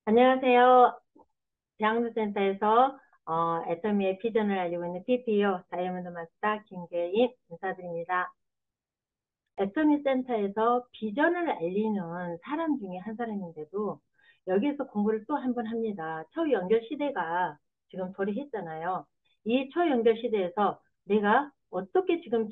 안녕하세요. 대학로센터에서 애터미의 비전을 알리고 있는 PPO 다이아몬드 마스터 김계인 인사드립니다. 애터미 센터에서 비전을 알리는 사람 중에 한 사람인데도 여기에서 공부를 또 한 번 합니다. 초연결 시대가 지금 도래했잖아요. 이 초연결 시대에서 내가 어떻게 지금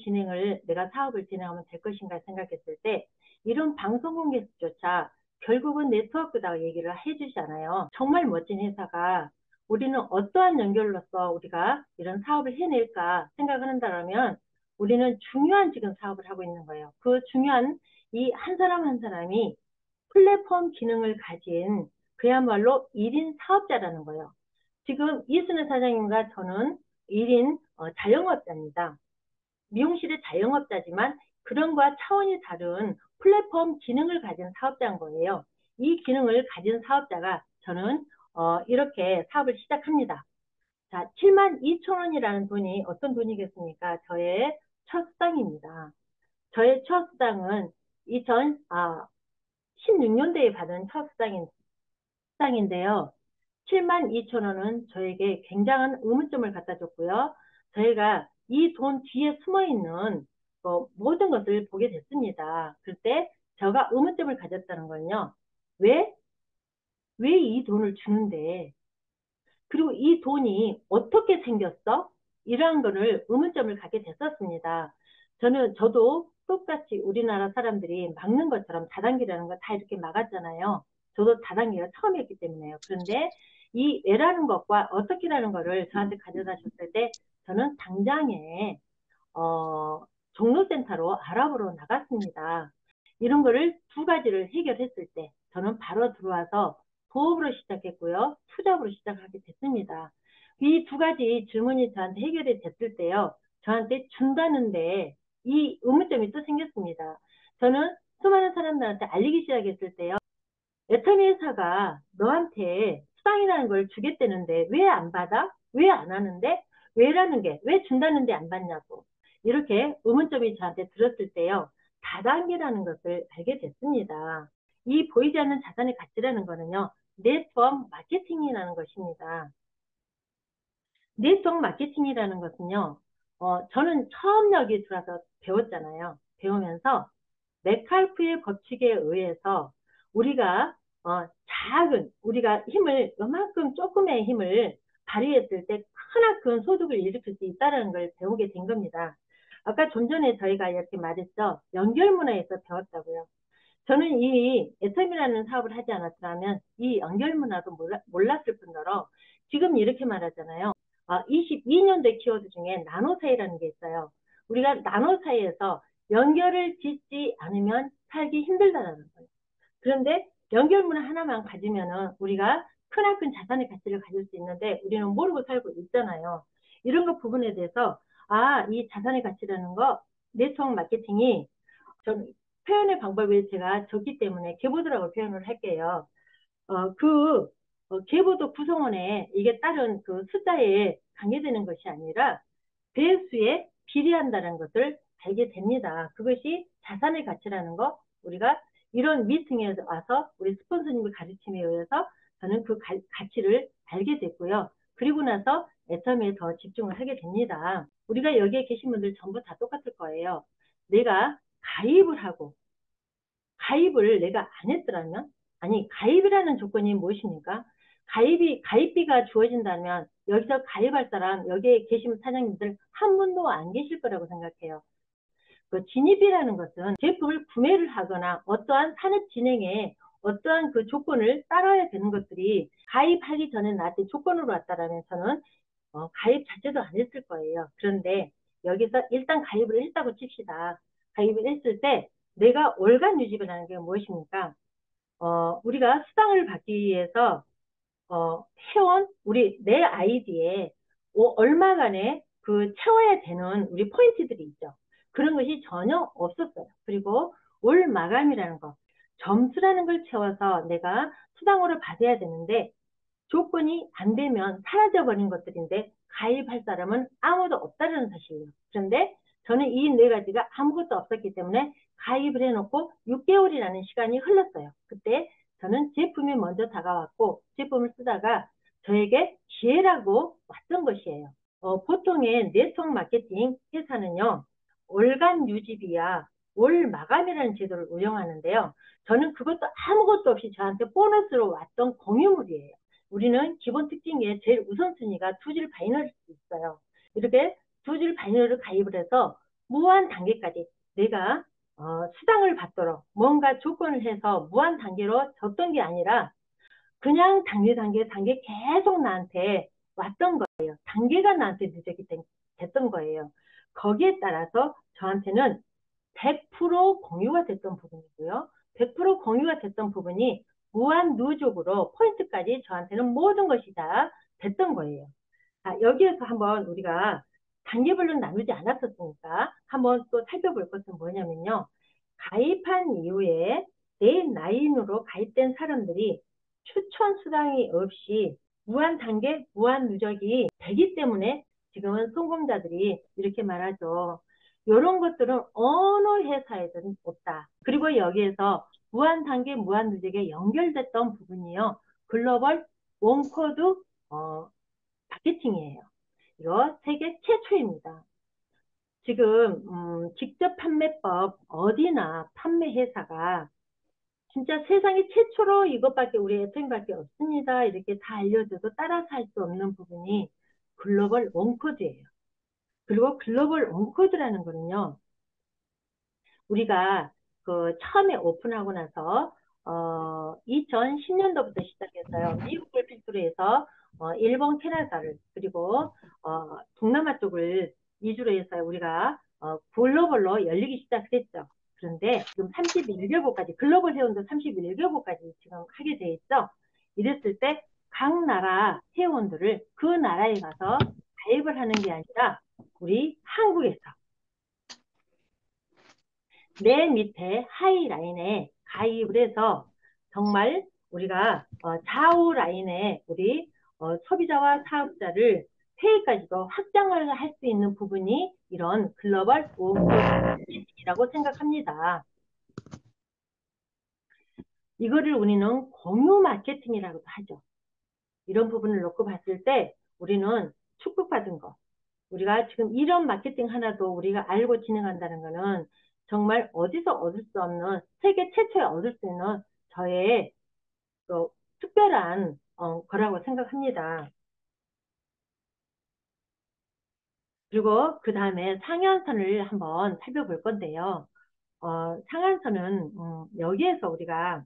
내가 사업을 진행하면 될 것인가 생각했을 때 이런 방송국에서조차 결국은 네트워크다 얘기를 해주잖아요. 정말 멋진 회사가 우리는 어떠한 연결로서 우리가 이런 사업을 해낼까 생각을 한다면 우리는 중요한 지금 사업을 하고 있는 거예요. 그 중요한 이 한 사람 한 사람이 플랫폼 기능을 가진 그야말로 1인 사업자라는 거예요. 지금 이순혜 사장님과 저는 1인 자영업자입니다. 미용실의 자영업자지만 그런 거와 차원이 다른 플랫폼 기능을 가진 사업자인 거예요. 이 기능을 가진 사업자가 저는 이렇게 사업을 시작합니다. 자, 7만 2천 원이라는 돈이 어떤 돈이겠습니까? 저의 첫 수당입니다. 저의 첫 수당은 2016년도에 받은 첫 수당인데요. 7만 2천 원은 저에게 굉장한 의문점을 갖다 줬고요. 저희가 이 돈 뒤에 숨어있는 모든 것을 보게 됐습니다. 그때 제가 의문점을 가졌다는 건요. 왜? 왜 이 돈을 주는데? 그리고 이 돈이 어떻게 생겼어? 이러한 거를 의문점을 갖게 됐었습니다. 저도 똑같이 우리나라 사람들이 막는 것처럼 다단계라는 거 다 이렇게 막았잖아요. 저도 다단계가 처음이었기 때문에요. 그런데 이 왜라는 것과 어떻게라는 거를 저한테 가져다 줬을 때 저는 당장에 종로센터로 알아보러 나갔습니다. 이런 거를 두 가지를 해결했을 때 저는 바로 들어와서 부업으로 시작했고요. 투잡으로 시작하게 됐습니다. 이 두 가지 질문이 저한테 해결이 됐을 때요. 저한테 준다는데 이 의문점이 또 생겼습니다. 저는 수많은 사람들한테 알리기 시작했을 때요. 애터미 회사가 너한테 수당이라는 걸 주겠다는데 왜 안 받아? 왜 안 하는데? 왜라는 게, 왜 준다는데 안 받냐고. 이렇게 의문점이 저한테 들었을 때요. 다단계라는 것을 알게 됐습니다. 이 보이지 않는 자산의 가치라는 거는요. 네트워크 마케팅이라는 것입니다. 네트워크 마케팅이라는 것은요. 저는 처음 여기 들어와서 배웠잖아요. 배우면서 메칼프의 법칙에 의해서 우리가 우리가 힘을 요만큼 조금의 힘을 발휘했을 때 크나큰 소득을 일으킬 수 있다는 걸 배우게 된 겁니다. 아까 좀 전에 저희가 이렇게 말했죠. 연결문화에서 배웠다고요. 저는 이 애텀이라는 사업을 하지 않았더라면 이 연결문화도 몰랐을 뿐더러 지금 이렇게 말하잖아요. 22년대 키워드 중에 나노사이라는 게 있어요. 우리가 나노사이에서 연결을 짓지 않으면 살기 힘들다는 거예요. 그런데 연결문화 하나만 가지면은 우리가 크나큰 자산의 가치를 가질 수 있는데 우리는 모르고 살고 있잖아요. 이런 것 부분에 대해서 이 자산의 가치라는 거 네트워크 마케팅이 전 표현의 방법이 제가 적기 때문에 계보드라고 표현을 할게요. 계보드 구성원에 이게 따른 그 숫자에 관계되는 것이 아니라 배수에 비례한다는 것을 알게 됩니다. 그것이 자산의 가치라는 거 우리가 이런 미팅에 와서 우리 스폰서님을 가르침에 의해서 저는 그 가치를 알게 됐고요. 그리고 나서 애터미에 더 집중을 하게 됩니다. 우리가 여기에 계신 분들 전부 다 똑같을 거예요. 내가 가입을 하고 가입을 내가 안 했더라면 아니 가입이라는 조건이 무엇입니까? 가입비가 주어진다면 여기서 가입할 사람 여기에 계신 사장님들 한 분도 안 계실 거라고 생각해요. 그 진입이라는 것은 제품을 구매를 하거나 어떠한 산업 진행에 어떠한 그 조건을 따라야 되는 것들이 가입하기 전에 나한테 조건으로 왔다라면 저는 가입 자체도 안 했을 거예요. 그런데 여기서 일단 가입을 했다고 칩시다. 가입을 했을 때 내가 월간 유지를 하는 게 무엇입니까? 우리가 수당을 받기 위해서 회원 내 아이디에 얼마간의 그 채워야 되는 우리 포인트들이 있죠. 그런 것이 전혀 없었어요. 그리고 올 마감이라는 거, 점수라는 걸 채워서 내가 수당으로 받아야 되는데 조건이 안 되면 사라져버린 것들인데 가입할 사람은 아무도 없다는 사실이에요. 그런데 저는 이 네 가지가 아무것도 없었기 때문에 가입을 해놓고 6개월이라는 시간이 흘렀어요. 그때 저는 제품이 먼저 다가왔고 제품을 쓰다가 저에게 기회라고 왔던 것이에요. 보통의 네트워크 마케팅 회사는요, 월간 유지비야 월 마감이라는 제도를 운영하는데요. 저는 그것도 아무것도 없이 저한테 보너스로 왔던 공유물이에요. 우리는 기본 특징에 제일 우선순위가 두 줄 바이너리가 있어요. 이렇게 두 줄 바이너리를 가입을 해서 무한 단계까지 내가 수당을 받도록 뭔가 조건을 해서 무한 단계로 줬던 게 아니라 그냥 단계 계속 나한테 왔던 거예요. 단계가 나한테 누적이 됐던 거예요. 거기에 따라서 저한테는 100% 공유가 됐던 부분이고요. 100% 공유가 됐던 부분이 무한 누적으로 포인트까지 저한테는 모든 것이 다 됐던 거예요. 여기에서 한번 우리가 단계별로 나누지 않았었으니까 한번 또 살펴볼 것은 뭐냐면요. 가입한 이후에 내 라인으로 가입된 사람들이 추천 수당이 없이 무한 단계, 무한 누적이 되기 때문에 지금은 성공자들이 이렇게 말하죠. 이런 것들은 어느 회사에든 없다. 그리고 여기에서 무한 단계, 무한 누적에 연결됐던 부분이요. 글로벌 원코드 마케팅이에요. 이거 세계 최초입니다. 지금 직접 판매법 어디나 판매 회사가 진짜 세상에 최초로 이것밖에 우리 FM밖에 없습니다. 이렇게 다 알려줘도 따라서 할 수 없는 부분이 글로벌 원코드예요. 그리고 글로벌 원코드라는 거는요. 우리가 그 처음에 오픈하고 나서 2010년도부터 시작했어요. 미국을 필두로 해서 일본, 캐나다를 그리고 동남아 쪽을 위주로 해서 우리가 글로벌로 열리기 시작했죠. 그런데 지금 31개국까지 글로벌 회원도 31개국까지 지금 하게 돼 있죠. 이랬을 때 각 나라 회원들을 그 나라에 가서 가입을 하는 게 아니라 우리 한국에서 맨 밑에 하이 라인에 가입을 해서 정말 우리가 좌우 라인에 우리 소비자와 사업자를 페이까지도 확장을 할 수 있는 부분이 이런 글로벌 원코드이라고 생각합니다. 이거를 우리는 공유 마케팅이라고도 하죠. 이런 부분을 놓고 봤을 때 우리는 축복받은 거. 우리가 지금 이런 마케팅 하나도 우리가 알고 진행한다는 거는 정말 어디서 얻을 수 없는 세계 최초에 얻을 수 있는 저의 또 특별한 거라고 생각합니다. 그리고 그 다음에 상한선을 한번 살펴볼 건데요. 상한선은 여기에서 우리가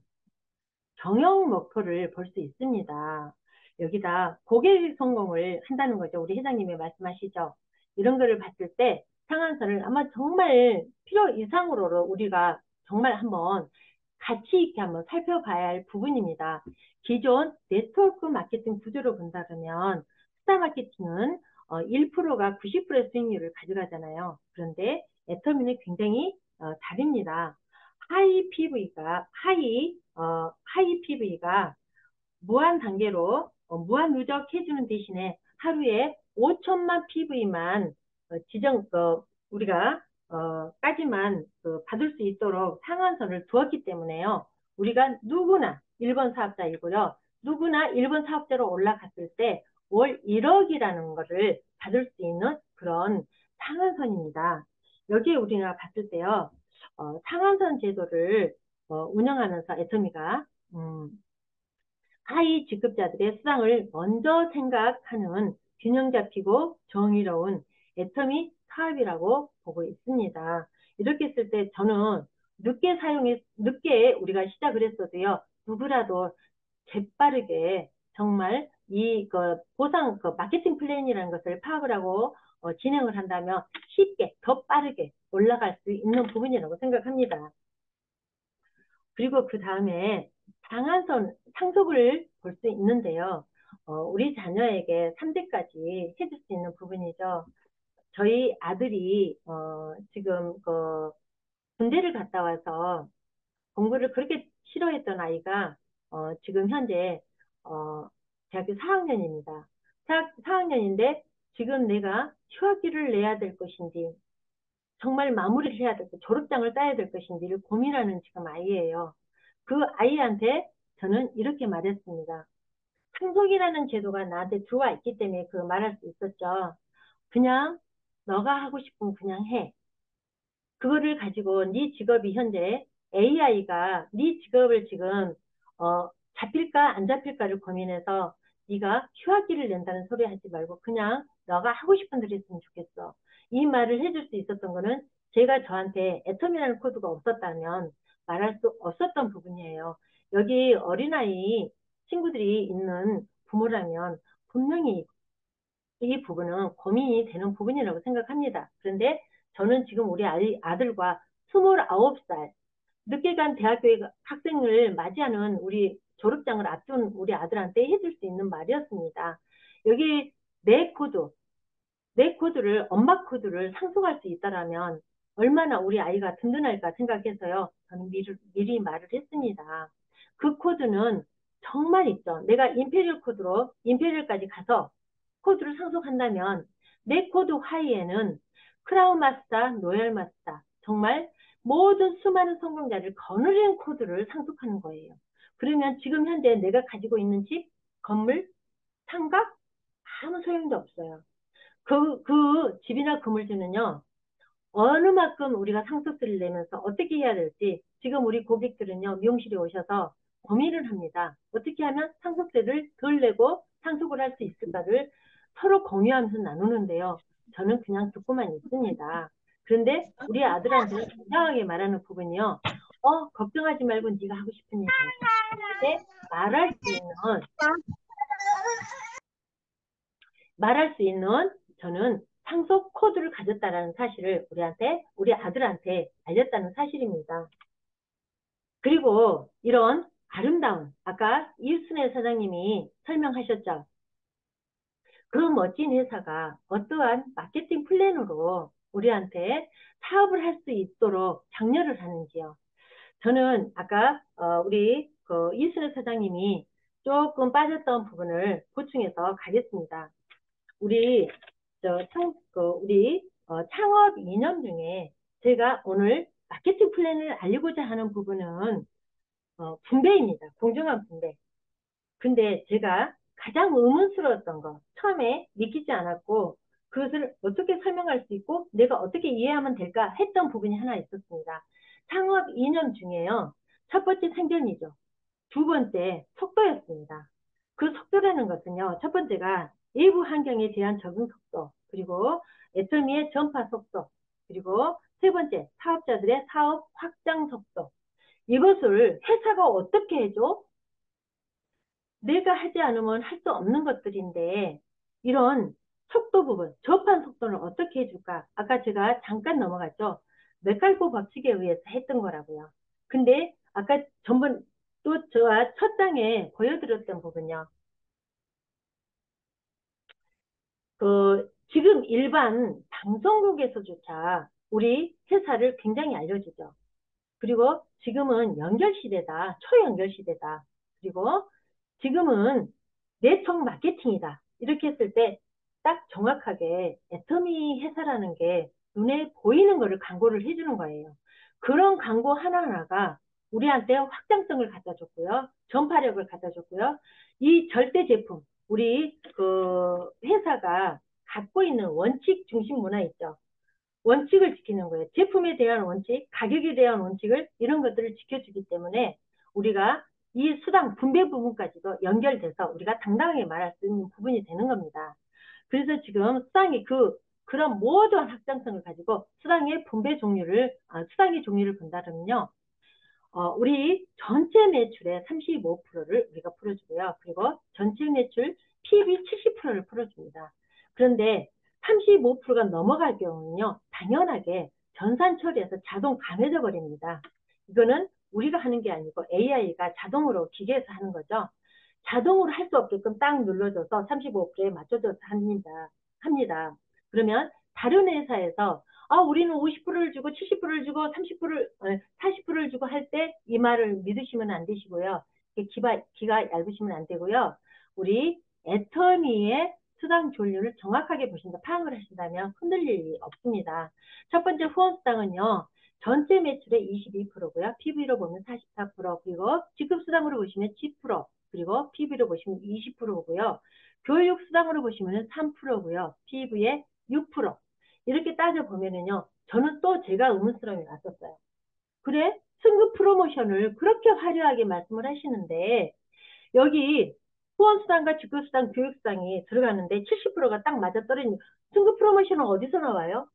경영 목표를 볼 수 있습니다. 여기다 고객 성공을 한다는 거죠. 우리 회장님이 말씀하시죠. 이런 거를 봤을 때 상한선을 아마 정말 필요 이상으로 우리가 정말 한번 가치 있게 한번 살펴봐야 할 부분입니다. 기존 네트워크 마케팅 구조로 본다면 스타 마케팅은 1%가 90%의 수익률을 가져가잖아요. 그런데 애터미는 굉장히 다릅니다. 하이 PV가 무한 단계로 무한 누적해주는 대신에 하루에 5천만 PV만 우리가 까지만 받을 수 있도록 상한선을 두었기 때문에요. 우리가 누구나 1번 사업자이고요. 누구나 1번 사업자로 올라갔을 때 월 1억이라는 것을 받을 수 있는 그런 상한선입니다. 여기에 우리가 봤을 때요. 상한선 제도를 운영하면서 애터미가 하위 직급자들의 수당을 먼저 생각하는 균형 잡히고 정의로운 애터미 사업이라고 보고 있습니다. 이렇게 했을 때 저는 늦게 우리가 시작을 했어도요. 누구라도 재빠르게 정말 보상 마케팅 플랜이라는 것을 파악을 하고 진행을 한다면 쉽게 더 빠르게 올라갈 수 있는 부분이라고 생각합니다. 그리고 그 다음에 상한선 상속을 볼 수 있는데요. 우리 자녀에게 3대까지 해줄 수 있는 부분이죠. 저희 아들이 지금 군대를 갔다 와서 공부를 그렇게 싫어했던 아이가 지금 현재 대학교 4학년입니다. 4학년인데 지금 내가 휴학기를 내야 될 것인지 정말 마무리를 해야 될, 졸업장을 따야 될 것인지를 고민하는 지금 아이예요. 그 아이한테 저는 이렇게 말했습니다. 상속이라는 제도가 나한테 들어와 있기 때문에 그 말할 수 있었죠. 그냥 너가 하고 싶으면 그냥 해. 그거를 가지고 네 직업이 현재 AI가 네 직업을 지금 잡힐까 안 잡힐까를 고민해서 네가 휴학기를 낸다는 소리 하지 말고 그냥 너가 하고 싶은 대로 했으면 좋겠어. 이 말을 해줄 수 있었던 거는 제가 저한테 애터미라는 코드가 없었다면 말할 수 없었던 부분이에요. 여기 어린아이 친구들이 있는 부모라면 분명히 이 부분은 고민이 되는 부분이라고 생각합니다. 그런데 저는 지금 우리 아들과 29살 늦게 간 대학교의 학생을 맞이하는 우리 졸업장을 앞둔 우리 아들한테 해줄 수 있는 말이었습니다. 여기 내 코드, 내 코드를, 엄마 코드를 상속할 수 있다라면 얼마나 우리 아이가 든든할까 생각해서요. 저는 미리 말을 했습니다. 그 코드는 정말 있죠. 내가 임페리얼 코드로 임페리얼까지 가서 코드를 상속한다면 내 코드 하이에는 크라운 마스터, 노열 마스터 정말 모든 수많은 성공자를 거느리는 코드를 상속하는 거예요. 그러면 지금 현재 내가 가지고 있는 집, 건물, 상가 아무 소용도 없어요. 그 집이나 건물주는요, 어느 만큼 우리가 상속세를 내면서 어떻게 해야 될지 지금 우리 고객들은요, 미용실에 오셔서 고민을 합니다. 어떻게 하면 상속세를 덜 내고 상속을 할 수 있을까를 서로 공유하면서 나누는데요. 저는 그냥 듣고만 있습니다. 그런데 우리 아들한테는 당당하게 말하는 부분이요. 걱정하지 말고 네가 하고 싶은 일 해. 근데 말할 수 있는 저는 상속 코드를 가졌다라는 사실을 우리 아들한테 알렸다는 사실입니다. 그리고 이런 아름다운, 아까 이순애 사장님이 설명하셨죠. 그 멋진 회사가 어떠한 마케팅 플랜으로 우리한테 사업을 할 수 있도록 장려를 하는지요. 저는 아까 우리 그 이순애 사장님이 조금 빠졌던 부분을 보충해서 가겠습니다. 우리 창업 이념 중에 제가 오늘 마케팅 플랜을 알리고자 하는 부분은 분배입니다. 공정한 분배. 근데 제가 가장 의문스러웠던 거, 처음에 믿기지 않았고 그것을 어떻게 설명할 수 있고 내가 어떻게 이해하면 될까 했던 부분이 하나 있었습니다. 창업 이념 중에요. 첫 번째 생존이죠. 두 번째 속도였습니다. 그 속도라는 것은요. 첫 번째가 외부 환경에 대한 적응 속도, 그리고 애터미의 전파 속도, 그리고 세 번째 사업자들의 사업 확장 속도. 이것을 회사가 어떻게 해줘? 내가 하지 않으면 할 수 없는 것들인데 이런 속도 부분, 접한 속도를 어떻게 해줄까? 아까 제가 잠깐 넘어갔죠. 맥갈고 법칙에 의해서 했던 거라고요. 근데 아까 전번 또 저와 첫 장에 보여드렸던 부분요. 지금 일반 방송국에서조차 우리 회사를 굉장히 알려주죠. 그리고 지금은 연결 시대다. 초연결 시대다. 그리고 지금은 네트워크 마케팅이다. 이렇게 했을 때 딱 정확하게 애터미 회사라는 게 눈에 보이는 거를 광고를 해주는 거예요. 그런 광고 하나하나가 우리한테 확장성을 갖다 줬고요. 전파력을 갖다 줬고요. 이 절대 제품, 우리 그 회사가 갖고 있는 원칙 중심 문화 있죠. 원칙을 지키는 거예요. 제품에 대한 원칙, 가격에 대한 원칙을 이런 것들을 지켜주기 때문에 우리가 이 수당 분배 부분까지도 연결돼서 우리가 당당하게 말할 수 있는 부분이 되는 겁니다. 그래서 지금 수당이 그런 모든 확장성을 가지고 수당의 분배 종류를, 수당의 종류를 본다면요. 우리 전체 매출의 35%를 우리가 풀어주고요. 그리고 전체 매출 PB 70%를 풀어줍니다. 그런데 35%가 넘어갈 경우는요. 당연하게 전산 처리에서 자동 감해져 버립니다. 이거는 우리가 하는 게 아니고 AI가 자동으로 기계에서 하는 거죠. 자동으로 할 수 없게끔 딱 눌러줘서 35%에 맞춰줘서 합니다. 그러면 다른 회사에서 우리는 50%를 주고 70%를 주고 30%를 40%를 주고 할 때 이 말을 믿으시면 안 되시고요. 기가 얇으시면 안 되고요. 우리 애터미의 수당 조율을 정확하게 보신다, 파악을 하신다면 흔들릴 일이 없습니다. 첫 번째 후원 수당은요. 전체 매출의 22%고요. PB로 보면 44%, 그리고 지급수당으로 보시면 10%, 그리고 PB로 보시면 20%고요. 교육수당으로 보시면 3%고요. PB의 6%. 이렇게 따져보면은요, 저는 또 제가 의문스러움이 왔었어요. 그래? 승급 프로모션을 그렇게 화려하게 말씀을 하시는데, 여기 후원수당과 직급수당, 교육수당이 들어가는데 70%가 딱 맞아떨어진 승급 프로모션은 어디서 나와요?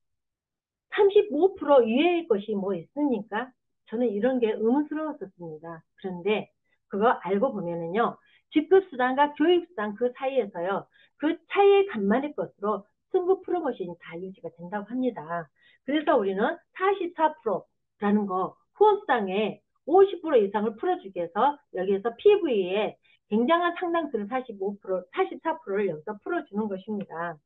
35% 이외의 것이 뭐 있습니까? 저는 이런 게 의문스러웠었습니다. 그런데 그거 알고 보면은요, 직급수당과 교육수당 그 사이에서요, 그 차이의 간만의 것으로 승급 프로모션이 다 유지가 된다고 합니다. 그래서 우리는 44%라는 거, 후원수당에 50% 이상을 풀어주기 위해서 여기에서 PV에 굉장한 상당수를 45%, 44%를 여기서 풀어주는 것입니다.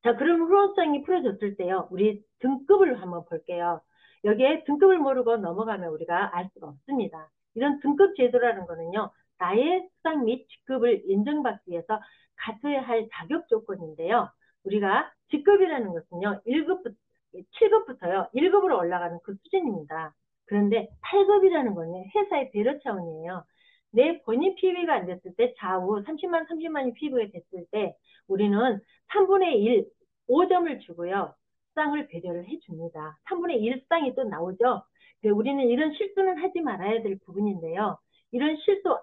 자, 그럼 후원성이 풀어졌을 때요, 우리 등급을 한번 볼게요. 여기에 등급을 모르고 넘어가면 우리가 알 수가 없습니다. 이런 등급 제도라는 거는요, 나의 수당 및 직급을 인정받기 위해서 갖춰야 할 자격 조건인데요. 우리가 직급이라는 것은요, 1급부터, 7급부터요, 1급으로 올라가는 그 수준입니다. 그런데 8급이라는 거는 회사의 배려 차원이에요. 내 본인 PB가 안 됐을 때, 좌우 30만, 30만이 PB가 됐을 때, 우리는 3분의 1, 5점을 주고요. 수당을 배려를 해줍니다. 3분의 1 수당이 또 나오죠. 우리는 이런 실수는 하지 말아야 될 부분인데요. 이런 실수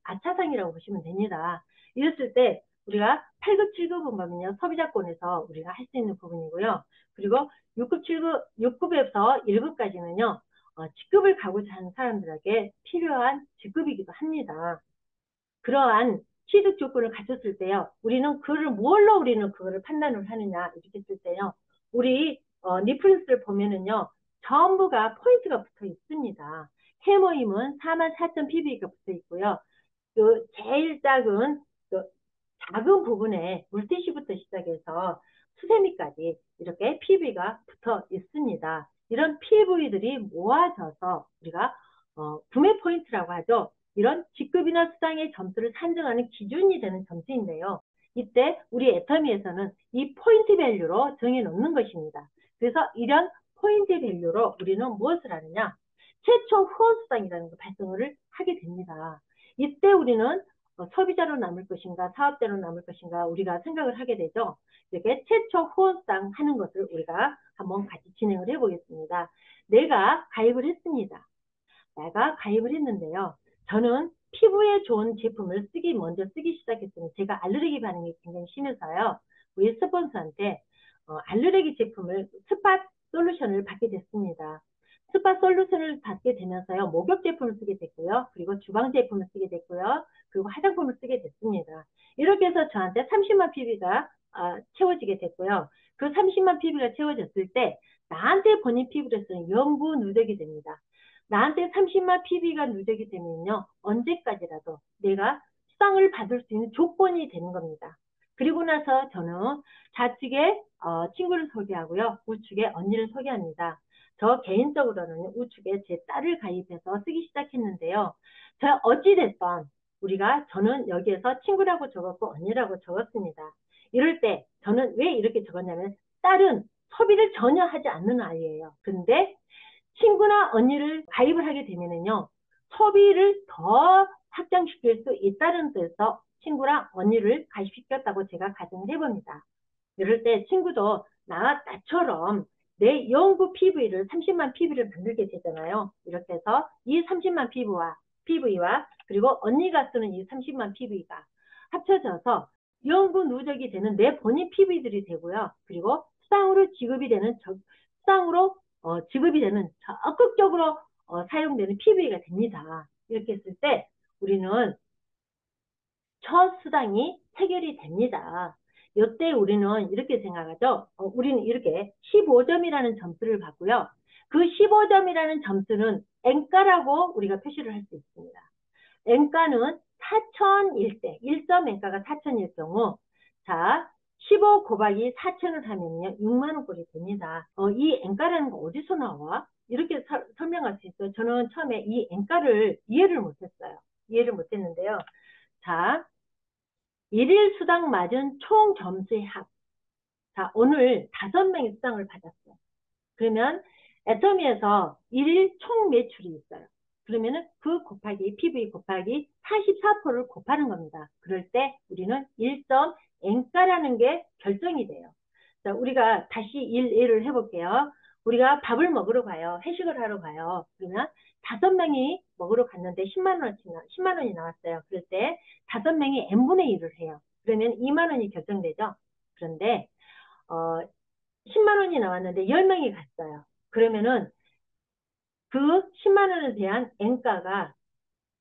아차상이라고 보시면 됩니다. 이랬을 때 우리가 8급, 7급은 보면요. 소비자권에서 우리가 할 수 있는 부분이고요. 그리고 6급, 7급, 6급에서 1급까지는요. 직급을 가고자 하는 사람들에게 필요한 직급이기도 합니다. 그러한 취득 조건을 갖췄을 때요. 우리는 그를 뭘로 우리는 그거를 판단을 하느냐 이렇게 했을 때요. 우리 리프런스를 보면은요. 전부가 포인트가 붙어 있습니다. 해모임은 44,000 PB가 붙어 있고요. 그 제일 그 작은 부분에 물티슈부터 시작해서 수세미까지 이렇게 PV가 붙어 있습니다. 이런 PV들이 모아져서 우리가 구매 포인트라고 하죠. 이런 직급이나 수당의 점수를 산정하는 기준이 되는 점수인데요. 이때 우리 애터미에서는 이 포인트 밸류로 정해놓는 것입니다. 그래서 이런 포인트 밸류로 우리는 무엇을 하느냐? 최초 후원 수당이라는 걸 발생을 하게 됩니다. 이때 우리는 소비자로 남을 것인가 사업자로 남을 것인가 우리가 생각을 하게 되죠. 이렇게 최초 후원수당 하는 것을 우리가 한번 같이 진행을 해보겠습니다. 내가 가입을 했습니다. 내가 가입을 했는데요. 저는 피부에 좋은 제품을 먼저 쓰기 시작했습니다. 제가 알레르기 반응이 굉장히 심해서요. 우리 스폰서한테 알레르기 제품을 스팟 솔루션을 받게 됐습니다. 스팟 솔루션을 받게 되면서요. 목욕 제품을 쓰게 됐고요. 그리고 주방 제품을 쓰게 됐고요. 그리고 화장품을 쓰게 됐습니다. 이렇게 해서 저한테 30만 PB가 채워지게 됐고요. 그 30만 PB가 채워졌을 때 나한테 본인 피부에서는 영구 누적이 됩니다. 나한테 30만 PB가 누적이 되면요. 언제까지라도 내가 수당을 받을 수 있는 조건이 되는 겁니다. 그리고 나서 저는 좌측에 친구를 소개하고요. 우측에 언니를 소개합니다. 저 개인적으로는 우측에 제 딸을 가입해서 쓰기 시작했는데요. 저 어찌됐건 저는 여기에서 친구라고 적었고 언니라고 적었습니다. 이럴 때 저는 왜 이렇게 적었냐면 딸은 소비를 전혀 하지 않는 아이예요. 근데 친구나 언니를 가입을 하게 되면은요, 소비를 더 확장시킬 수 있다는 뜻에서 친구랑 언니를 가입시켰다고 제가 가정을 해봅니다. 이럴 때 친구도 나처럼 내 연구 PV를 30만 PV를 만들게 되잖아요. 이렇게 해서 이 30만 PV와 그리고 언니가 쓰는 이 30만 PV가 합쳐져서 연구 누적이 되는 내 본인 PV들이 되고요. 그리고 수당으로 지급이 되는 수당으로 지급이 되는 적극적으로 사용되는 PV가 됩니다. 이렇게 했을 때 우리는 첫 수당이 해결이 됩니다. 이때 우리는 이렇게 생각하죠. 우리는 이렇게 15점이라는 점수를 받고요. 그 15점이라는 점수는 N가라고 우리가 표시를 할 수 있습니다. N가는 4,000일 때, 1점 N가가 4,000일 경우, 자, 15 곱하기 4,000을 하면요, 6만 원꼴이 됩니다. 이 N가라는 거 어디서 나와? 이렇게 설명할 수 있어요. 저는 처음에 이 N가를 이해를 못했어요. 이해를 못했는데요. 자, 일일 수당 맞은 총 점수의 합. 자, 오늘 5명이 수당을 받았어요. 그러면 애터미에서 일일 총 매출이 있어요. 그러면은 그 곱하기 PV 곱하기 44%를 곱하는 겁니다. 그럴 때 우리는 1.n가라는 게 결정이 돼요. 자, 우리가 다시 예를 해볼게요. 우리가 밥을 먹으러 가요. 회식을 하러 가요. 그러면 5명이 먹으러 갔는데 10만 원이 나왔어요. 그럴 때 5명이 n분의 1을 해요. 그러면 2만 원이 결정되죠. 그런데 10만 원이 나왔는데 10명이 갔어요. 그러면은 그 10만 원에 대한 N가가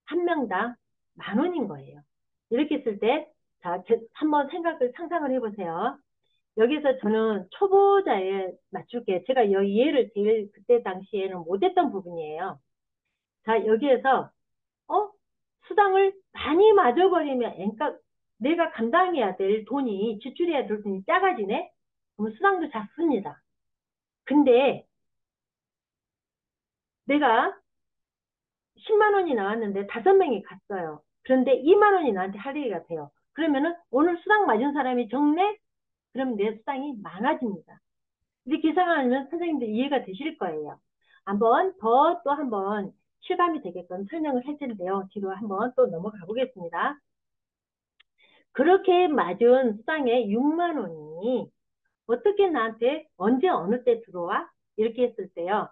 한 명당 10,000원인 거예요. 이렇게 했을 때, 자, 한번 상상을 해보세요. 여기서 저는 초보자에 맞출게. 제가 이 예를 제일 그때 당시에는 못했던 부분이에요. 자, 여기에서, 어? 수당을 많이 맞아버리면 N가, 내가 감당해야 될 돈이, 지출해야 될 돈이 작아지네? 그러면 수당도 작습니다. 근데 내가 10만 원이 나왔는데 5명이 갔어요. 그런데 2만 원이 나한테 할 얘기가 돼요. 그러면은 오늘 수당 맞은 사람이 적네? 그럼 내 수당이 많아집니다. 이렇게 계산하면 선생님들 이해가 되실 거예요. 한번 더 또 한번 실감이 되게끔 설명을 할 텐데요. 뒤로 한번 또 넘어가 보겠습니다. 그렇게 맞은 수당의 6만 원이 어떻게 나한테 언제 어느 때 들어와? 이렇게 했을 때요.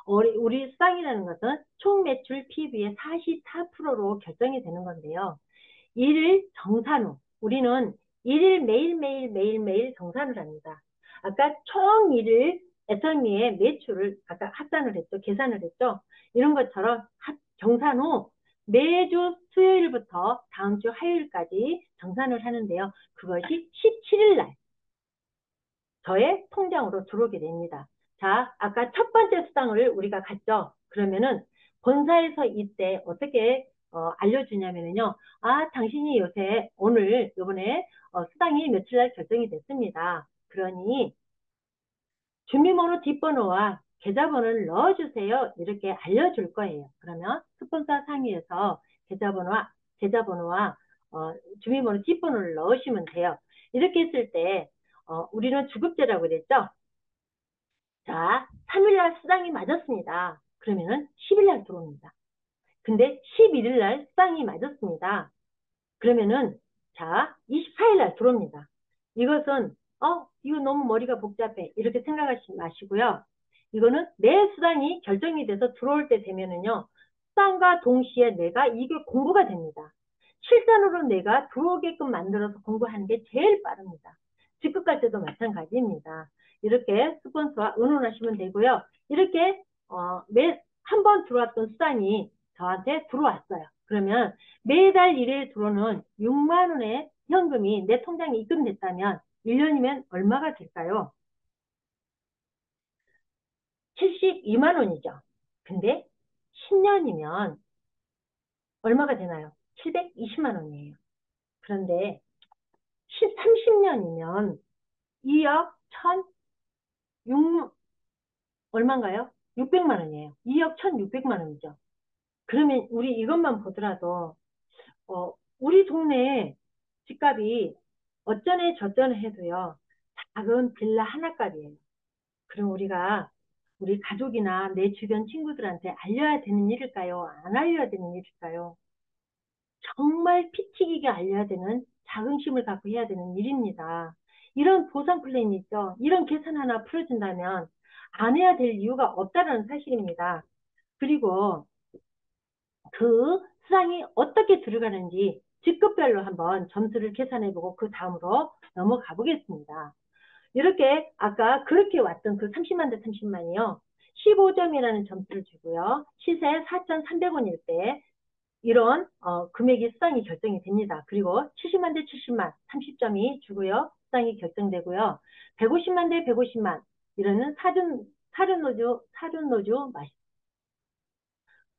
우리 수당이라는 것은 총 매출 PB의 44%로 결정이 되는 건데요. 일일 정산후, 우리는 일일 매일매일 정산을 합니다. 아까 총 일일 애터미의 매출을 아까 합산을 했죠. 계산을 했죠. 이런 것처럼 정산 후 매주 수요일부터 다음 주 화요일까지 정산을 하는데요. 그것이 17일 날 저의 통장으로 들어오게 됩니다. 자, 아까 첫 번째 수당을 우리가 갔죠. 그러면은 본사에서 이때 어떻게 알려주냐면요. 아, 당신이 요새 오늘 요번에 수당이 며칠 날 결정이 됐습니다. 그러니 주민번호 뒷번호와 계좌번호를 넣어주세요. 이렇게 알려줄 거예요. 그러면 스폰서 상위에서 계좌번호와 주민번호 뒷번호를 넣으시면 돼요. 이렇게 했을 때 우리는 주급제라고 그랬죠. 자, 3일날 수당이 맞았습니다. 그러면은 10일날 들어옵니다. 근데 11일날 수당이 맞았습니다. 그러면은 자, 24일날 들어옵니다. 이것은 이거 너무 머리가 복잡해 이렇게 생각하지 마시고요. 이거는 내 수당이 결정이 돼서 들어올 때 되면은요. 수당과 동시에 내가 이게 공부가 됩니다. 실전으로 내가 들어오게끔 만들어서 공부하는 게 제일 빠릅니다. 직급 갈 때도 마찬가지입니다. 이렇게 스폰서와 의논하시면 되고요. 이렇게 한 번 들어왔던 수당이 저한테 들어왔어요. 그러면 매달 1회 들어오는 6만 원의 현금이 내 통장에 입금됐다면 1년이면 얼마가 될까요? 72만 원이죠. 근데 10년이면 얼마가 되나요? 720만 원이에요. 그런데 30년이면 2억 1,006 얼마인가요? 600만 원이에요. 2억 1,600만 원이죠. 그러면 우리 이것만 보더라도 우리 동네에 집값이 어쩌네 저쩌네 해도요. 작은 빌라 하나 값이에요. 그럼 우리 가족이나 내 주변 친구들한테 알려야 되는 일일까요? 안 알려야 되는 일일까요? 정말 피 튀기게 알려야 되는 자긍심을 갖고 해야 되는 일입니다. 이런 보상 플랜이 있죠. 이런 계산 하나 풀어준다면 안 해야 될 이유가 없다는 사실입니다. 그리고 그 수당이 어떻게 들어가는지 직급별로 한번 점수를 계산해보고 그 다음으로 넘어가 보겠습니다. 이렇게 아까 그렇게 왔던 그 30만 대 30만이요. 15점이라는 점수를 주고요. 시세 4,300원일 때 이런 금액이 수당이 결정이 됩니다. 그리고 70만 대 70만 30점이 주고요. 수당이 결정되고요. 150만 대 150만 이러는 사륜노조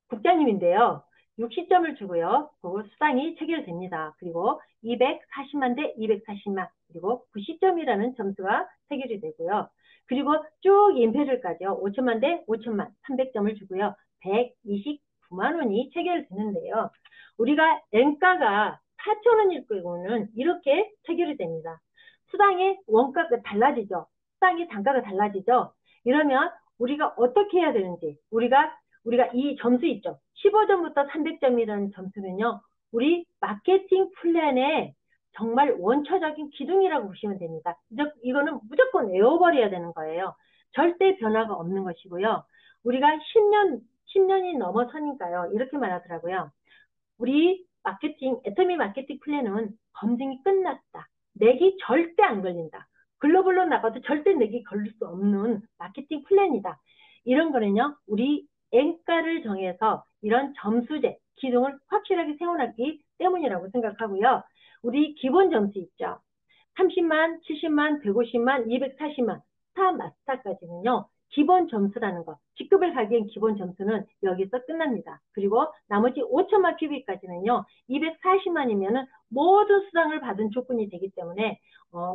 국장님인데요. 60점을 주고요. 그거 수당이 체결됩니다. 그리고 240만 대 240만 그리고 90점이라는 점수가 체결이 되고요. 그리고 쭉 임페를까지요. 5천만 대 5천만 300점을 주고요. 129만 원이 체결되는데요. 우리가 N가가 4천 원일 경우는 이렇게 체결이 됩니다. 수당의 원가가 달라지죠. 수당의 단가가 달라지죠. 이러면 우리가 어떻게 해야 되는지, 우리가 이 점수 있죠. 15점부터 300점이라는 점수는요, 우리 마케팅 플랜의 정말 원초적인 기둥이라고 보시면 됩니다. 이거는 무조건 외워버려야 되는 거예요. 절대 변화가 없는 것이고요. 우리가 10년이 넘어서니까요. 이렇게 말하더라고요. 우리 애터미 마케팅 플랜은 검증이 끝났다. 내기 절대 안 걸린다. 글로벌로 나가도 절대 내기 걸릴 수 없는 마케팅 플랜이다. 이런 거는요, 우리 N가를 정해서 이런 점수제, 기둥을 확실하게 세워놨기 때문이라고 생각하고요. 우리 기본 점수 있죠. 30만, 70만, 150만, 240만, 스타 마스터까지는요, 기본 점수라는 거, 직급을 가기엔 기본 점수는 여기서 끝납니다. 그리고 나머지 5천만 PB까지는요, 240만이면은 모두 수당을 받은 조건이 되기 때문에,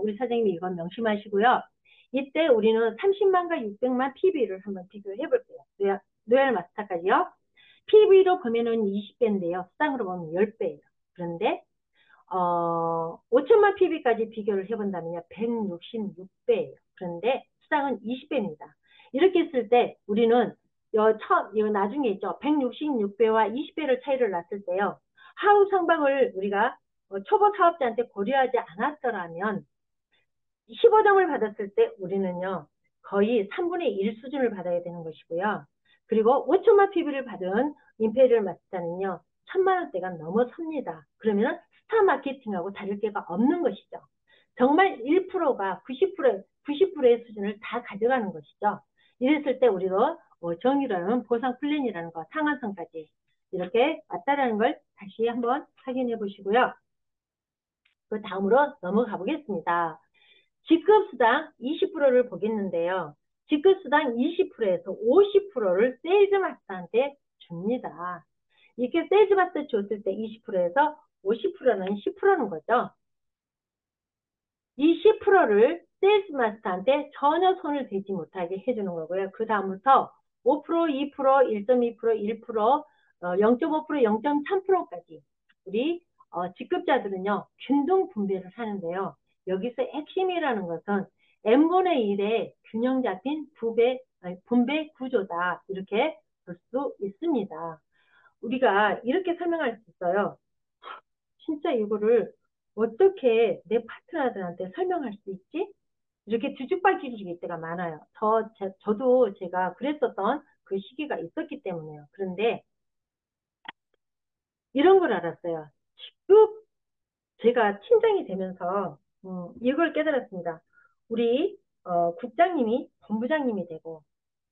우리 사장님이 이건 명심하시고요. 이때 우리는 30만과 600만 PB를 한번 비교해 볼게요. 로얄 마스터까지요. PB로 보면은 20배인데요. 수당으로 보면 10배예요. 그런데 5천만 PB까지 비교를 해본다면요. 166배예요. 그런데 수당은 20배입니다. 이렇게 했을 때 우리는 이거 나중에 있죠. 166배와 20배를 차이를 났을 때요. 하우 상방을 우리가 초보 사업자한테 고려하지 않았더라면 15점을 받았을 때 우리는요. 거의 3분의 1 수준을 받아야 되는 것이고요. 그리고 5천만 PB를 받은 임페리얼 마스터는요. 1,000만 원대가 넘어섭니다. 그러면 스타 마케팅하고 다를 게가 없는 것이죠. 정말 1%가 90%의 수준을 다 가져가는 것이죠. 이랬을 때 우리가 정의로운 보상 플랜이라는 거, 상한선까지 이렇게 왔다라는 걸 다시 한번 확인해 보시고요. 그 다음으로 넘어가 보겠습니다. 직급수당 20%를 보겠는데요. 직급수당 20%에서 50%를 세일즈 마스터한테 줍니다. 이렇게 세일즈 마스터 줬을 때 20%에서 50%는 10%는 거죠. 이 10%를 세일즈 마스터한테 전혀 손을 대지 못하게 해주는 거고요. 그 다음부터 5%, 2%, 1.2%, 1%, 0.5%, 0.3%까지 우리 직급자들은요. 균등 분배를 하는데요. 여기서 핵심이라는 것은 n분의 1의 균형 잡힌 분배 구조다. 이렇게 볼 수 있습니다. 우리가 이렇게 설명할 수 있어요. 진짜 이거를 어떻게 내 파트너들한테 설명할 수 있지? 이렇게 뒤죽박죽일 때가 많아요. 저도 제가 그랬었던 그 시기가 있었기 때문에요. 그런데 이런 걸 알았어요. 직급 제가 팀장이 되면서 이걸 깨달았습니다. 우리 국장님이 본부장님이 되고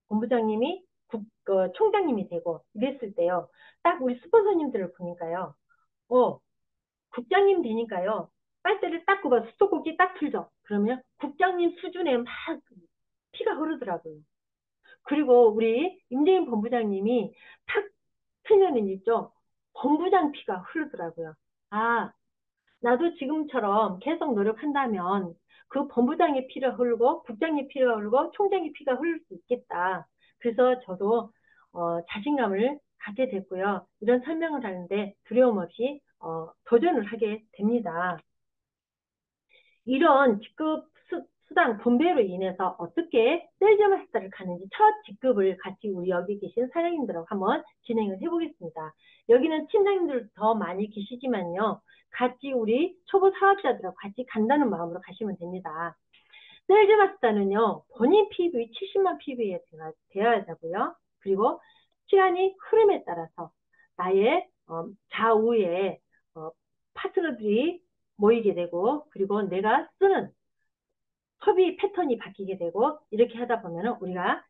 본부장님이 총장님이 되고 이랬을 때요. 딱 우리 스폰서님들을 보니까요. 국장님 되니까요. 빨대를 딱 굽어 수도꼭지 딱 틀죠. 그러면 국장님 수준에 막 피가 흐르더라고요. 그리고 우리 임대인 본부장님이 탁 틀면은 있죠. 본부장 피가 흐르더라고요. 아, 나도 지금처럼 계속 노력한다면 그 본부장의 피가 흐르고 국장의 피가 흐르고 총장의 피가 흐를 수 있겠다. 그래서 저도 자신감을 갖게 됐고요. 이런 설명을 하는데 두려움 없이 도전을 하게 됩니다. 이런 직급 수당 분배로 인해서 어떻게 세일즈 마스터를 가는지 첫 직급을 같이 우리 여기 계신 사장님들하고 한번 진행을 해보겠습니다. 여기는 팀장님들 더 많이 계시지만요. 같이 우리 초보 사업자들하고 같이 간다는 마음으로 가시면 됩니다. 세일즈 마스터는요. 본인 PV 70만 PV에 되어야 되고요. 그리고 시간이 흐름에 따라서 나의 좌우에 파트너들이 모이게 되고 그리고 내가 쓰는 소비 패턴이 바뀌게 되고 이렇게 하다 보면 우리가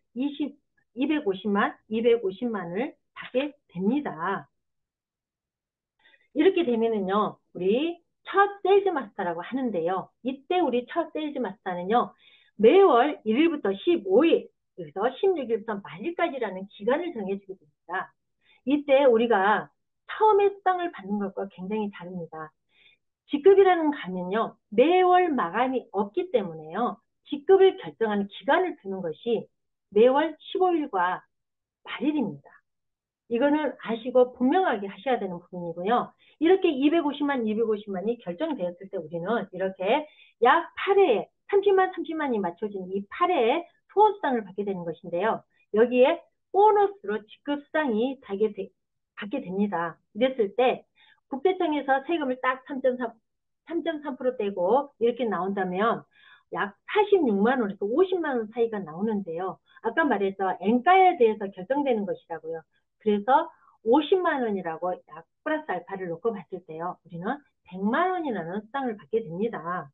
250만을 받게 됩니다. 이렇게 되면은요, 우리 첫 세일즈 마스터라고 하는데요. 이때 우리 첫 세일즈 마스터는요, 매월 1일부터 15일, 그래서 16일부터 말일까지라는 기간을 정해주게 됩니다. 이때 우리가 처음에 수당을 받는 것과 굉장히 다릅니다. 직급이라는 가면요, 매월 마감이 없기 때문에요. 직급을 결정하는 기간을 두는 것이 매월 15일과 말일입니다. 이거는 아시고 분명하게 하셔야 되는 부분이고요. 이렇게 250만이 결정되었을 때 우리는 이렇게 약 8회에 30만이 맞춰진 이 8회에 소원수당을 받게 되는 것인데요. 여기에 보너스로 직급 수당이 받게 됩니다. 이랬을 때 국세청에서 세금을 딱 3.3% 떼고 이렇게 나온다면 약 46만 원에서 50만 원 사이가 나오는데요. 아까 말해서 엔가에 대해서 결정되는 것이라고요. 그래서 50만 원이라고 약 플러스 알파를 놓고 봤을 때요. 우리는 100만 원이라는 수당을 받게 됩니다.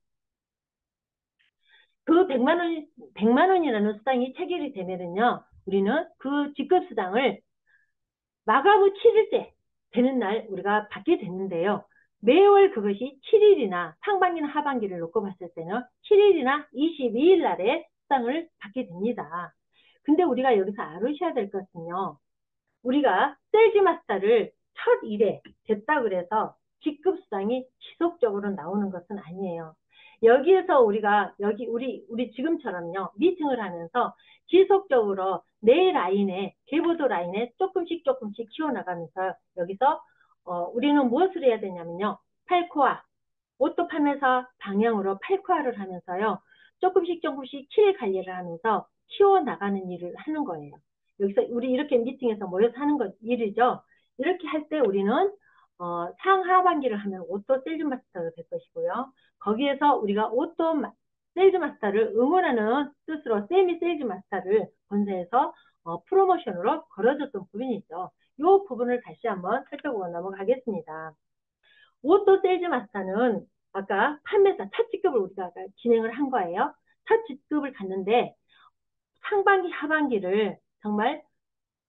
그 100만 원이라는 수당이 체결이 되면은요. 우리는 그 직급 수당을 마감후 7일째 되는 날 우리가 받게 되는데요. 매월 그것이 7일이나 상반기나 하반기를 놓고 봤을 때는 7일이나 22일 날에 수당을 받게 됩니다. 근데 우리가 여기서 알으셔야 될 것은요. 우리가 셀즈 마스터를 첫 일에 됐다 그래서 직급 수당이 지속적으로 나오는 것은 아니에요. 여기에서 우리가 우리 지금처럼요 미팅을 하면서 지속적으로 내 라인에 계보도 라인에 조금씩 키워나가면서 여기서 우리는 무엇을 해야 되냐면요 8코아 옷도 파면서 방향으로 8코아를 하면서요 조금씩 킬 관리를 하면서 키워나가는 일을 하는 거예요. 여기서 우리 이렇게 미팅에서 모여서 하는 일이죠. 이렇게 할 때 우리는 상하반기를 하면 오토 세일즈 마스터가 될 것이고요. 거기에서 우리가 오토 세일즈 마스터를 응원하는 뜻으로 세미 세일즈 마스터를 본사에서 프로모션으로 걸어줬던 부분이죠. 이 부분을 다시 한번 살펴보고 넘어가겠습니다. 오토 세일즈 마스터는 아까 판매사 첫 직급을 우리가 진행을 한 거예요. 첫 직급을 갔는데 상반기 하반기를 정말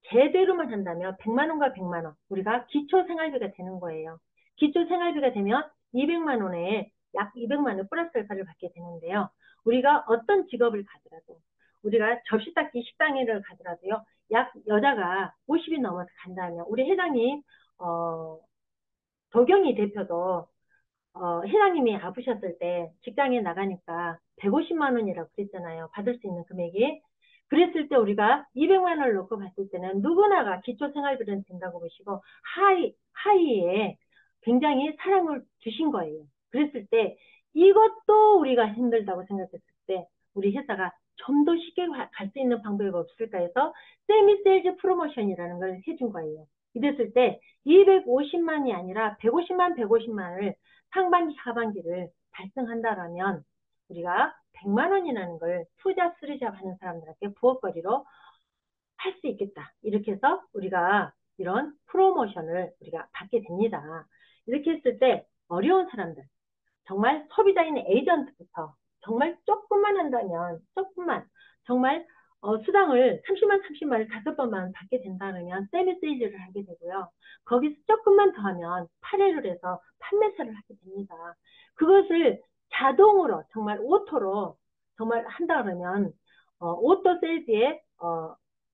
제대로만 한다면 100만 원과 100만 원 우리가 기초 생활비가 되는 거예요. 기초 생활비가 되면 200만 원에 약 200만 원 플러스 알파를 받게 되는데요. 우리가 어떤 직업을 가더라도 우리가 접시 닦기 식당을 가더라도요. 약 여자가 50이 넘어서 간다면 우리 회장님 도경희 대표도 회장님이 아프셨을 때 직장에 나가니까 150만 원이라고 그랬잖아요. 받을 수 있는 금액이. 그랬을 때 우리가 200만 원을 놓고 봤을 때는 누구나가 기초생활비는 된다고 보시고 하이에 굉장히 사랑을 주신 거예요. 그랬을 때 이것도 우리가 힘들다고 생각했을 때 우리 회사가 좀 더 쉽게 갈 수 있는 방법이 없을까 해서 세미 세일즈 프로모션이라는 걸 해준 거예요. 이랬을 때 250만이 아니라 150만을 상반기, 하반기를 달성한다라면 우리가 100만 원이라는 걸 투잡, 쓰리잡 하는 사람들한테 부업거리로 할 수 있겠다. 이렇게 해서 우리가 이런 프로모션을 우리가 받게 됩니다. 이렇게 했을 때 어려운 사람들, 정말 소비자인 에이전트부터 정말 조금만 한다면 정말 수당을 30만을 5번만 받게 된다면 세미 세일즈를 하게 되고요. 거기서 조금만 더 하면 8회를 해서 판매사를 하게 됩니다. 그것을 자동으로 정말 오토로 정말 한다 그러면 오토 세일즈에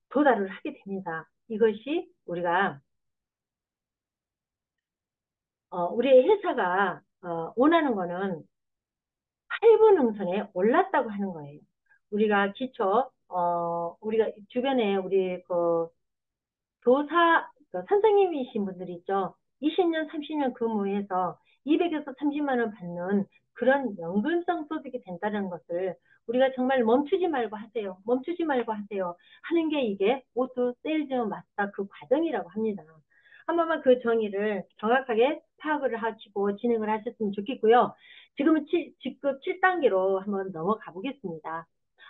도달을 하게 됩니다. 이것이 우리가 우리 회사가 원하는 거는 8분 능선에 올랐다고 하는 거예요. 우리가 우리가 주변에 우리 교사, 선생님이신 분들 있죠. 20년, 30년 근무해서 200에서 30만 원 받는 그런 연금성 소득이 된다는 것을 우리가 정말 멈추지 말고 하세요. 멈추지 말고 하세요. 하는 게 이게 오토 세일즈 마스터 그 과정이라고 합니다. 한 번만 그 정의를 정확하게 파악을 하시고 진행을 하셨으면 좋겠고요. 지금은 직급 7단계로 한번 넘어가 보겠습니다.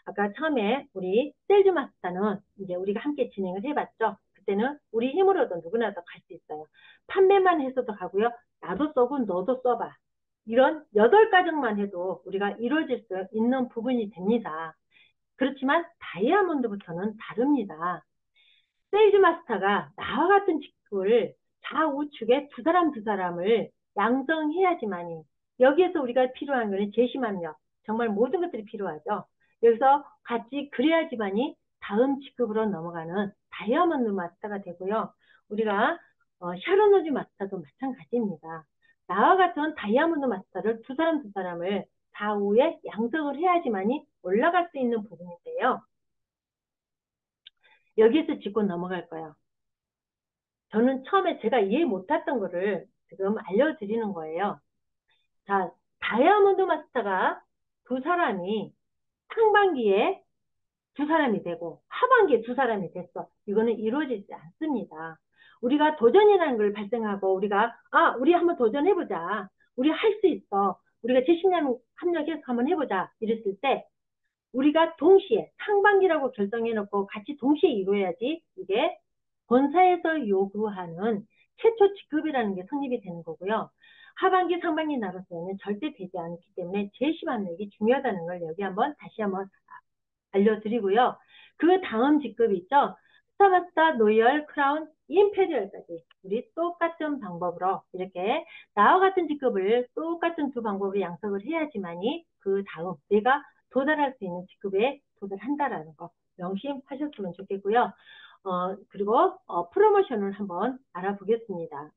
아까 처음에 우리 세일즈 마스터는 이제 우리가 함께 진행을 해봤죠. 그때는 우리 힘으로도 누구나도 갈 수 있어요. 판매만 해서도 가고요. 나도 써고 너도 써봐. 이런 8가정만 해도 우리가 이루어질 수 있는 부분이 됩니다. 그렇지만 다이아몬드부터는 다릅니다. 세일즈 마스터가 나와 같은 직급을 좌우측에 두 사람을 양성해야지만이 여기에서 우리가 필요한 것은 제시만력 정말 모든 것들이 필요하죠. 여기서 같이 그래야지만이 다음 직급으로 넘어가는 다이아몬드 마스터가 되고요. 우리가 샤론노즈 마스터도 마찬가지입니다. 나와 같은 다이아몬드 마스터를 두 사람을 좌우에 양성을 해야지만이 올라갈 수 있는 부분인데요. 여기서 짚고 넘어갈 거예요. 저는 처음에 제가 이해 못했던 거를 지금 알려드리는 거예요. 자, 다이아몬드 마스터가 두 사람이 상반기에 두 사람이 되고 하반기에 두 사람이 됐어. 이거는 이루어지지 않습니다. 우리가 도전이라는 걸 발생하고 우리가 우리 한번 도전해보자. 우리 할 수 있어. 우리가 재식량 합력해서 한번 해보자. 이랬을 때 우리가 동시에 상반기라고 결정해놓고 같이 동시에 이루어야지 이게 본사에서 요구하는 최초 직급이라는 게 성립이 되는 거고요. 하반기, 상반기 나로서는 절대 되지 않기 때문에 재심합력이 중요하다는 걸 여기 한번 다시 한번 알려드리고요. 그 다음 직급이 있죠. 스타마스터, 노열, 크라운, 임페리얼까지 우리 똑같은 방법으로 이렇게 나와 같은 직급을 똑같은 두 방법으로 양성을 해야지만이 그 다음 내가 도달할 수 있는 직급에 도달한다라는 거 명심하셨으면 좋겠고요. 그리고 프로모션을 한번 알아보겠습니다.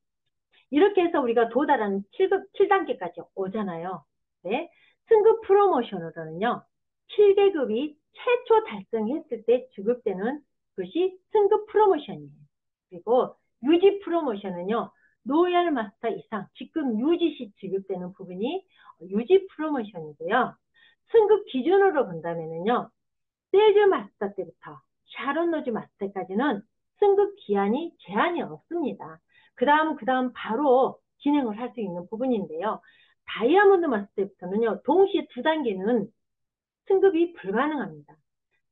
이렇게 해서 우리가 도달한 7단계까지 오잖아요. 네. 승급 프로모션으로는요. 7계급이 최초 달성했을 때 지급되는 것이 승급 프로모션이에요. 그리고 유지 프로모션은요. 노열 마스터 이상 직급 유지 시 지급되는 부분이 유지 프로모션이고요. 승급 기준으로 본다면은요. 세일즈 마스터 때부터 샤론 로즈 마스터까지는 승급 기한이 제한이 없습니다. 그 다음 바로 진행을 할 수 있는 부분인데요. 다이아몬드 마스터 때부터는요. 동시에 두 단계는 승급이 불가능합니다.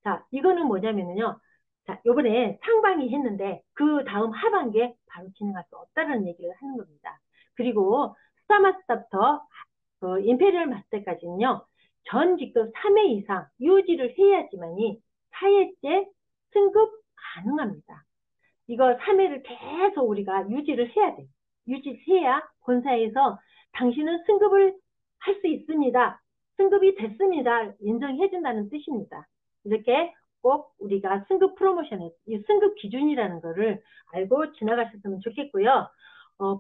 자, 이거는 뭐냐면요. 자, 요번에 상반기 했는데 그 다음 하반기에 바로 진행할 수 없다는 얘기를 하는 겁니다. 그리고 스타 마스터부터 임페리얼 마스터까지는요. 전 직급 3회 이상 유지를 해야지만이 4회째 승급 가능합니다. 이거 3회를 계속 우리가 유지를 해야 돼요. 유지해야 본사에서 당신은 승급을 할 수 있습니다. 승급이 됐습니다. 인정해준다는 뜻입니다. 이렇게 꼭 우리가 승급 프로모션의 승급 기준이라는 거를 알고 지나가셨으면 좋겠고요.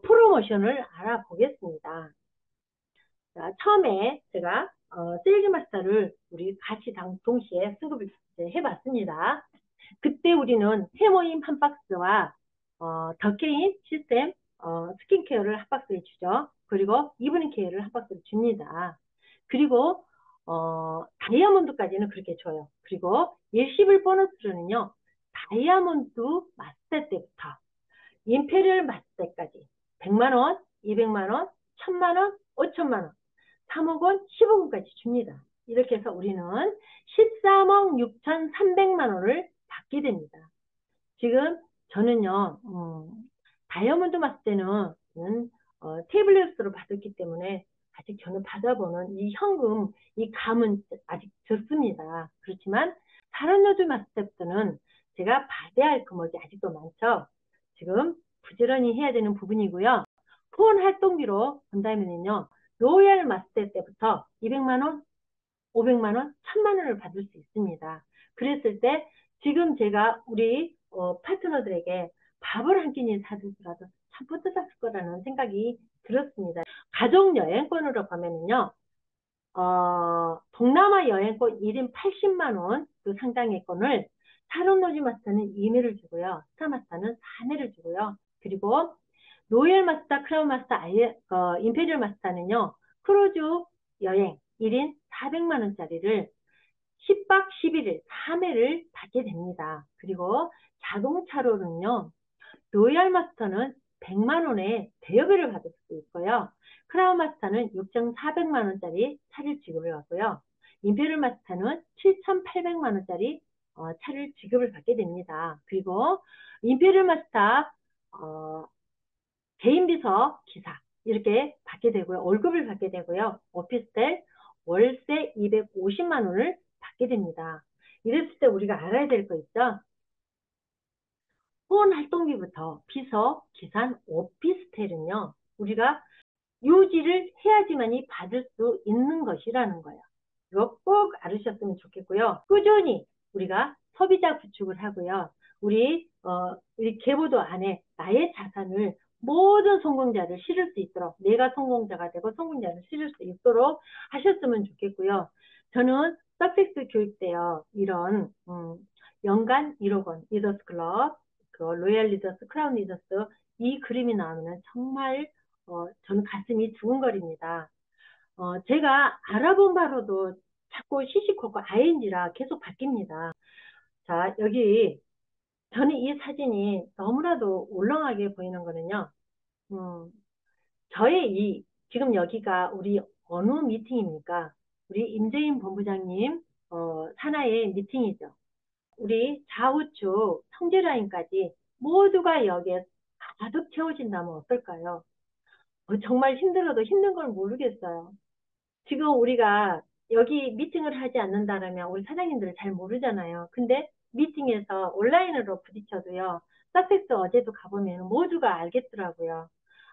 프로모션을 알아보겠습니다. 자, 처음에 제가 세일즈 마스터를 우리 같이 동시에 승급을 해봤습니다. 그때 우리는 해모임 한 박스와 더케인 시스템 스킨케어를 한 박스를 주죠. 그리고 이브닝 케어를 한 박스를 줍니다. 그리고 다이아몬드까지는 그렇게 줘요. 그리고 일시불 보너스로는요. 다이아몬드 마스터 때부터 임페리얼 마스터 때까지 100만원, 200만원, 1000만원, 5천만원 3억 원, 10억 원까지 줍니다. 이렇게 해서 우리는 13억 6,300만 원을 받게 됩니다. 지금 저는요, 다이아몬드 마스 때는 테이블레스로 받았기 때문에 아직 저는 받아보는 이 현금, 이 감은 아직 적습니다. 그렇지만 다른 요즘 마스 때부터는 제가 받아야 할 금액이 아직도 많죠. 지금 부지런히 해야 되는 부분이고요. 후원 활동비로 본다면요. 로얄 마스터 때부터 200만원, 500만원, 1000만원을 받을 수 있습니다. 그랬을 때 지금 제가 우리 파트너들에게 밥을 한 끼니 사주더라도 참 뿌듯했을 거라는 생각이 들었습니다. 가족 여행권으로 가면은요. 동남아 여행권 1인 80만원 그 상당의 권을 샤론 로즈 마스터는 2매를 주고요. 스타 마스터는 4매를 주고요. 그리고 로열 마스터, 크라운 마스터, 임페리얼 마스터는요. 크루즈 여행 1인 400만원짜리를 10박 11일 3회를 받게 됩니다. 그리고 자동차로는요. 로얄 마스터는 100만원의 대여비를 받을 수 있고요. 크라운 마스터는 6,400만원짜리 차를 지급을 받고요. 임페리얼 마스터는 7,800만원짜리 차를 지급을 받게 됩니다. 그리고 임페리얼 마스터 개인 비서 기사 이렇게 받게 되고요. 월급을 받게 되고요. 오피스텔 월세 250만 원을 받게 됩니다. 이랬을 때 우리가 알아야 될 거 있죠. 후원 활동비부터 비서, 기산, 오피스텔은요. 우리가 유지를 해야지만이 받을 수 있는 것이라는 거예요. 이거 꼭 알으셨으면 좋겠고요. 꾸준히 우리가 소비자 구축을 하고요. 우리 계보도 안에 나의 자산을 모든 성공자를 실을 수 있도록 내가 성공자가 되고 성공자를 실을 수 있도록 하셨으면 좋겠고요. 저는 서펙스 교육 때요. 이런 연간 1억 원 리더스 클럽, 그 로얄 리더스, 크라운 리더스 이 그림이 나오면 정말 저는 가슴이 두근거립니다. 제가 알아본 바로도 자꾸 시시콜콜 ing라 계속 바뀝니다. 자, 여기 저는 이 사진이 너무나도 울렁하게 보이는 거는요. 음, 저의 지금 여기가 우리 어느 미팅입니까? 우리 임재인 본부장님 산하의 미팅이죠. 우리 좌우측 성지라인까지 모두가 여기에 가득 채워진다면 어떨까요? 정말 힘들어도 힘든 걸 모르겠어요. 지금 우리가 여기 미팅을 하지 않는다면 우리 사장님들을 잘 모르잖아요. 근데 미팅에서 온라인으로 부딪혀도요. 서펙스 어제도 가보면 모두가 알겠더라고요.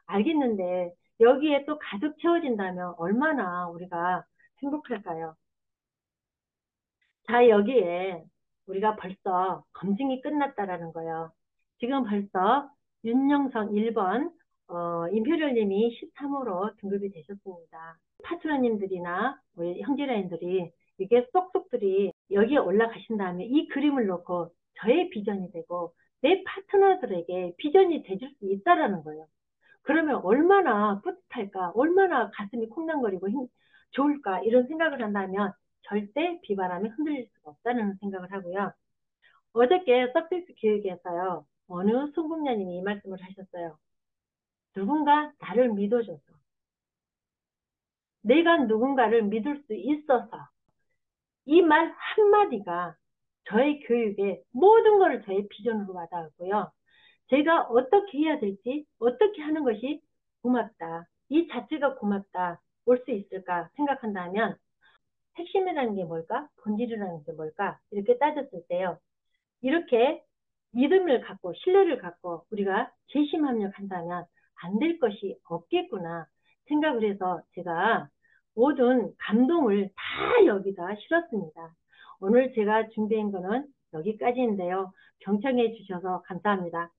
알겠는데 여기에 또 가득 채워진다면 얼마나 우리가 행복할까요? 자, 여기에 우리가 벌써 검증이 끝났다라는 거예요. 지금 벌써 윤영성 1번 임페리얼님이 13호로 등급이 되셨습니다. 파트너님들이나 우리 형제라인들이 이게 쏙쏙들이 여기에 올라가신 다음에 이 그림을 놓고 저의 비전이 되고 내 파트너들에게 비전이 되줄 수 있다라는 거예요. 그러면 얼마나 뿌듯할까, 얼마나 가슴이 콩당거리고 좋을까 이런 생각을 한다면 절대 비바람에 흔들릴 수가 없다는 생각을 하고요. 어저께 석세스 교육에서요. 어느 송금녀님이 이 말씀을 하셨어요. 누군가 나를 믿어줘서 내가 누군가를 믿을 수 있어서 이 말 한마디가 저의 교육에 모든 것을 저의 비전으로 와닿았고요. 제가 어떻게 해야 될지 어떻게 하는 것이 고맙다. 이 자체가 고맙다. 올 수 있을까 생각한다면 핵심이라는 게 뭘까? 본질이라는 게 뭘까? 이렇게 따졌을 때요. 이렇게 믿음을 갖고 신뢰를 갖고 우리가 재심합력한다면 안 될 것이 없겠구나 생각을 해서 제가 모든 감동을 다 여기다 실었습니다. 오늘 제가 준비한 거는 여기까지인데요. 경청해 주셔서 감사합니다.